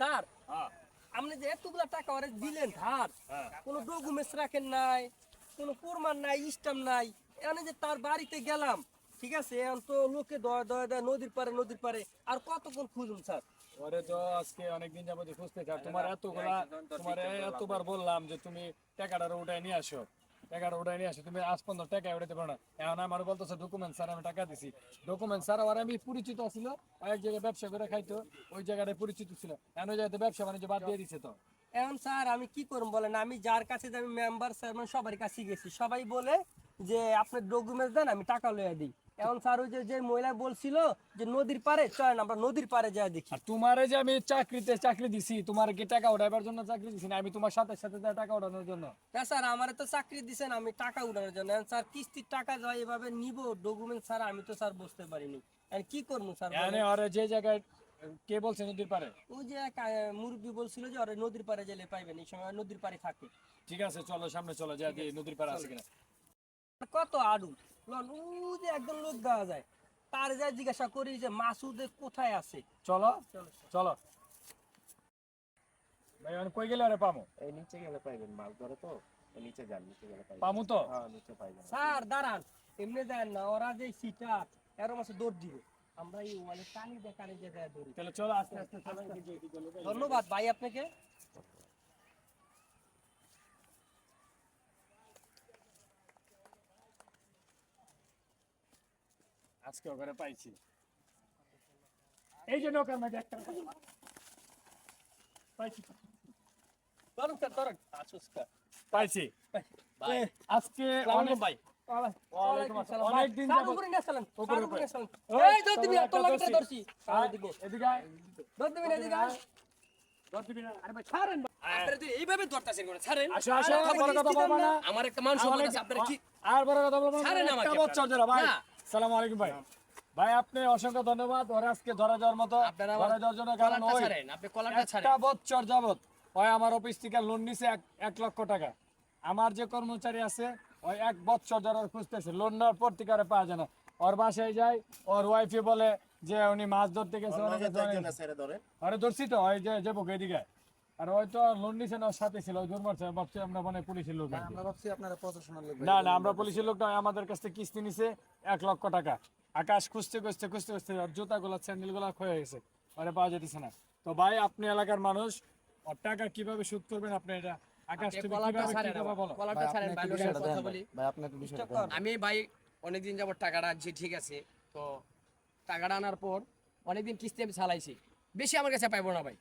Sir আপনি যে এতগুলা টাকা ওরে দিলেন ধার, কোনো ডকুমেন্টস রাখেন নাই, কোনো প্রমাণ নাই, স্ট্যাম্প নাই। এখানে যে তার বাড়িতে গেলাম, ঠিক আছে, এখন তো লোকে দয়া দয়া দেয় নদীর পারে আর কতক্ষণ খুঁজুন স্যার। ওরে তো আজকে অনেকদিন যাবত খুঁজতে চাও, তোমার এতবার বললাম যে তুমি টাকাটা উঠায় নিয়ে আসো, তুমি আজ পর্যন্ত টাকা উঠাতে পারো না। এখন আমার বলতেছে ডকুমেন্ট স্যার, আমি টাকা দিছি। ডকুমেন্ট স্যার আর আমি পরিচিত ছিল, এক জায়গায় ব্যবসা করে খাইতো, ওই জায়গাটায় পরিচিত ছিল, এখন ওই জায়গাতে ব্যবসা বাণিজ্য বাদ দিয়ে দিছে। তো এখন স্যার আমি কি করব বলেন, আমি যার কাছে যে আমি মেম্বার চেয়ারম্যান সবার কাছে গেছি, সবাই বলে যে আপনি ডকুমেন্টস দেন আমি টাকা লইয়া দিই। এখন স্যার ওই যে যে মহিলা বলছিল যে নদীর পারে চলেন আমরা নদীর পারে যাই দেখি। আর তোমারে যে আমি চাকরি দিছি, তোমার কি টাকা উঠাইবার জন্য চাকরি দিছি না আমি তোমার সাথে সাথে যা টাকা উঠানোর জন্য? না স্যার, আমারে তো চাকরি দিছেন আমি টাকা উঠানোর জন্য। এখন স্যার কিস্তির টাকা যায় এভাবে নিব ডকুমেন্ট স্যার, আমি তো স্যার বুঝতে পারিনি। এখন কি করবো স্যার এখানে বলেন? ওরে যে জায়গায় কে বলছে নদীর পারে? ওই যে এক মুরব্বী বলছিল যে ওরা নদীর পারে গেলে পাইবেন, এই সময় নদীর পারে থাকে। ঠিক আছে, চলো সামনে চলো, যা দিয়ে নদীর পারে আছে কিনা। কত আড়ু লন, ও যে একজন লোক দেওয়া যায়, তার যা জিজ্ঞাসা করি যে মাসুদে কোথায় আছে। চলো চলো ভাই, মানে কই গেলে আরে পামু? এই নিচে গেলে পাইবেন, মাছ ধরে তো এই নিচে যান, নিচে গেলে পাইবেন। পামু তো? হ্যাঁ নিচে পাইবেন। স্যার দাঁড়ান, এমনি দেন না, ওরা যে সিটার এর মাসে দৌড় দিবে, আমরা এই ওয়ালে টানি দিয়ে কানি দিয়ে দেয় দৌড়ি। তাহলে চলো আস্তে আস্তে চলো। ধন্যবাদ ভাই আপনাকে। আজকে ওখানে পাইছি, এই যে নৌকার মাঝে একটা পাইছি। ধরুন স্যার ধরুন, আসুস স্যার। পাইছি ভাই আজকে অনেক ভাই ওয়ালাইকুম আসসালাম। অনেকদিন স্যার যাবত উপরে নিয়ে আসলেন, উপরে স্যার উপরে নিয়ে আসলেন। ওই, এই ধর দিবি, তোমার তোর একটা লাগে ধরছি। ধরছি আয়, এদিকে এদিকে আয়। ধর দিবি না, এদিকে আয়। ধর দিবি না? আরে ভাই ছাড়েন ভাই, আপনারা তো এইভাবে ধরতাছেন করে ছাড়েন। আসো আসো, বড় কথা বলবা না। আমার একটা মান সম্মান আছে, আপনারা কি আর বড় কথা বলবা না। ছাড়েন আমাকে একটা বছর ধরে ভাই। না। আসসালামু আলাইকুম ভাই। ভাই আপনি অসংখ্য ধন্যবাদ। ওরা আজকে ধরা যাওয়ার মতো আপনারা ধরা যাওয়ার জন্য, কারণ কলারটা ওই ছাড়েন, আপনি কলারটা ছাড়েন। একটা বছর যাবত ওই আমার অফিস থেকে লোন নিছে 1 লক্ষ টাকা। আমার যে কর্মচারী আছে ওই 1 বছর ধরে ওর খুঁজতেছে, লোন নেওয়ার পর থেকে আর পাওয়া যায় না। ওর বাসায় যায়, ওর ওয়াইফে বলে যে উনি মাছ ধরতে গেছে, আরে ধরছি তো ওই যে যাবো এদিকে। আর ওই তো লোন নিছে না, ওর সাথে ছিল, ওই দূর মারছে, ভাবছি আমরা মানে পুলিশের লোক। আমরা ভাবছি আপনারা প্রশাসনের লোক। না না, আমরা পুলিশের লোক নয়, আমাদের কাছ থেকে কিস্তি নিছে 1 লক্ষ টাকা। আকাশ খুঁজতে খুঁজতে খুঁজতে খুঁজতে ওর জুতাগুলা স্যান্ডেলগুলা ক্ষয়ে গেছে, ওরে পাওয়া যেতেছে না। তো ভাই আপনি এলাকার মানুষ, ওর টাকা কিভাবে শোধ করবেন আপনি এটা আকাশ থেকে কলারটা কিভাবে ছাড়েন, কি করবে বলো? কলারটা ছাড়েন ভাই, লোকের কথা বলি। ভাই আপনি একটু বিষয়টা দেন। আমি ভাই অনেকদিন যাবত টাকাটা আনছি, ঠিক আছে, তো টাকাটা আনার পর অনেকদিন কিস্তি আমি চালাইছি, বেশি আমার কাছে পাইবো না ভাই।